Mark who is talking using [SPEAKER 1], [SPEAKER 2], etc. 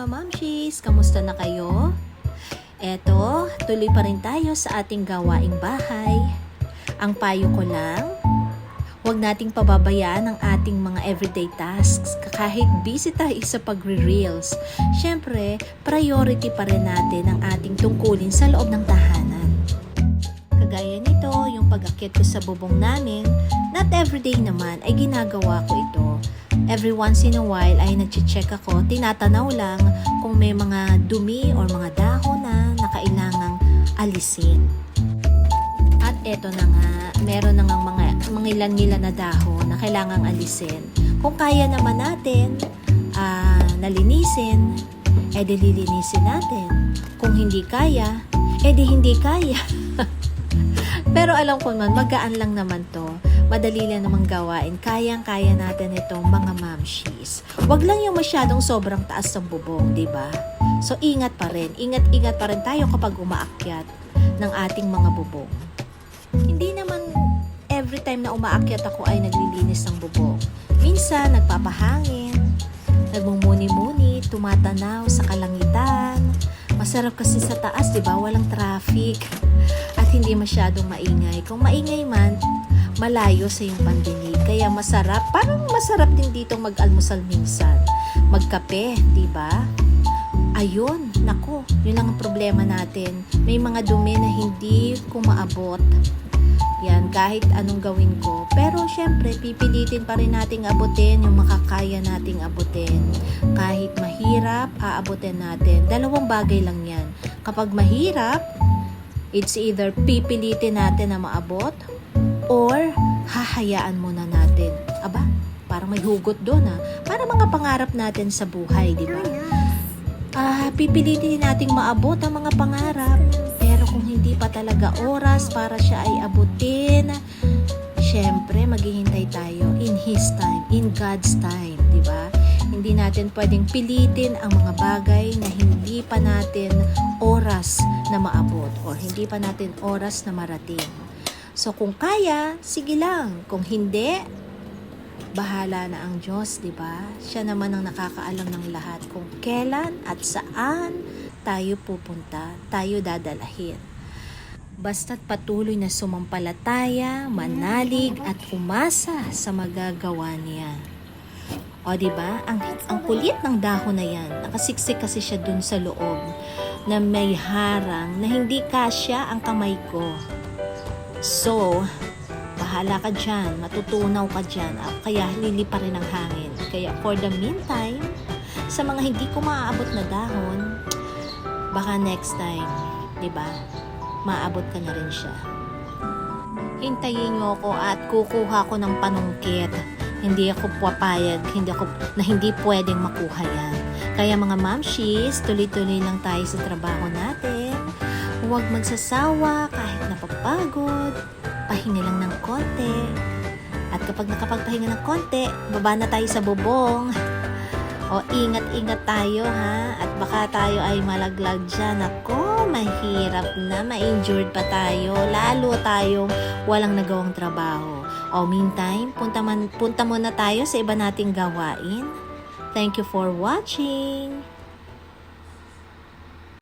[SPEAKER 1] mga mamshis! Kamusta na kayo? Eto, tuloy pa rin tayo sa ating gawaing bahay. Ang payo ko lang, huwag nating pababayaan ang ating mga everyday tasks kahit busy tayo sa pagre-reels. Siyempre, priority pa rin natin ang ating tungkulin sa loob ng tahanan. Kagaya nito, yung pag-akyat ko sa bubong namin, not everyday naman ay ginagawa ko ito. Every once in a while ay nag-check ako, tinatanaw lang kung may mga dumi or mga dahon na kailangang alisin. At eto na nga, meron na nga mga ilan-ilan na dahon na kailangang alisin. Kung kaya naman natin nalinisin, edi lilinisin natin. Kung hindi kaya, edi hindi kaya. Pero alam ko naman, magaan lang naman to. Madali lang namang gawain. Kayang-kaya natin itong mga mamshis. Wag lang yung masyadong sobrang taas ng bubong, di ba? So, ingat pa rin. Ingat-ingat pa rin tayo kapag umaakyat ng ating mga bubong. Hindi naman every time na umaakyat ako ay naglilinis ng bubong. Minsan, nagpapahangin, nagmumuni-muni, tumatanaw sa kalangitan. Masarap kasi sa taas, di ba? Walang traffic. At hindi masyadong maingay. Kung maingay man, malayo sa iyong pandinig. Kaya masarap. Parang masarap din dito mag-almusal minsan. Magkape, di ba? Ayun, nako, yun lang ang problema natin. May mga dumi na hindi ko maabot. Yan, kahit anong gawin ko. Pero syempre, pipilitin pa rin nating abutin yung makakaya nating abutin. Kahit mahirap, aabutin natin. Dalawang bagay lang yan. Kapag mahirap, it's either pipilitin natin na maabot or hahayaan muna natin. Aba, parang may hugot doon Para mga pangarap natin sa buhay, di ba? Pipilitin nating maabot ang mga pangarap. Pero kung hindi pa talaga oras para siya ay abutin, syempre maghihintay tayo in His time, in God's time, di ba? Hindi natin pwedeng pilitin ang mga bagay na hindi pa natin oras na maabot or hindi pa natin oras na marating. So kung kaya, sige lang. Kung hindi, bahala na ang Diyos, di ba? Siya naman ang nakakaalam ng lahat kung kailan at saan tayo pupunta, tayo dadalahin. Basta't patuloy na sumampalataya, manalig at umasa sa magagawa niya. O di ba? Ang kulit ng dahon na yan, nakasiksik kasi siya dun sa loob na may harang na hindi kasya ang kamay ko. So, bahala ka dyan, matutunaw ka dyan, kaya lilipa rin ang hangin. Kaya for the meantime, sa mga hindi ko maaabot na dahon, baka next time, di ba, maaabot ka na rin siya. Hintayin nyo ako at kukuha ko ng panungkit. Hindi ako papayag, hindi pwedeng makuha yan. Kaya mga mamshis, tuloy-tuloy lang tayo sa trabaho natin. Huwag magsasawa kahit napapagod. Pahinga lang ng konti. At kapag nakapagpahinga ng konti, baba na tayo sa bubong. O ingat-ingat tayo At baka tayo ay malaglag dyan. Ako, mahirap na, ma-injured pa tayo. Lalo tayong walang nagawang trabaho. O meantime, punta muna tayo sa iba nating gawain. Thank you for watching.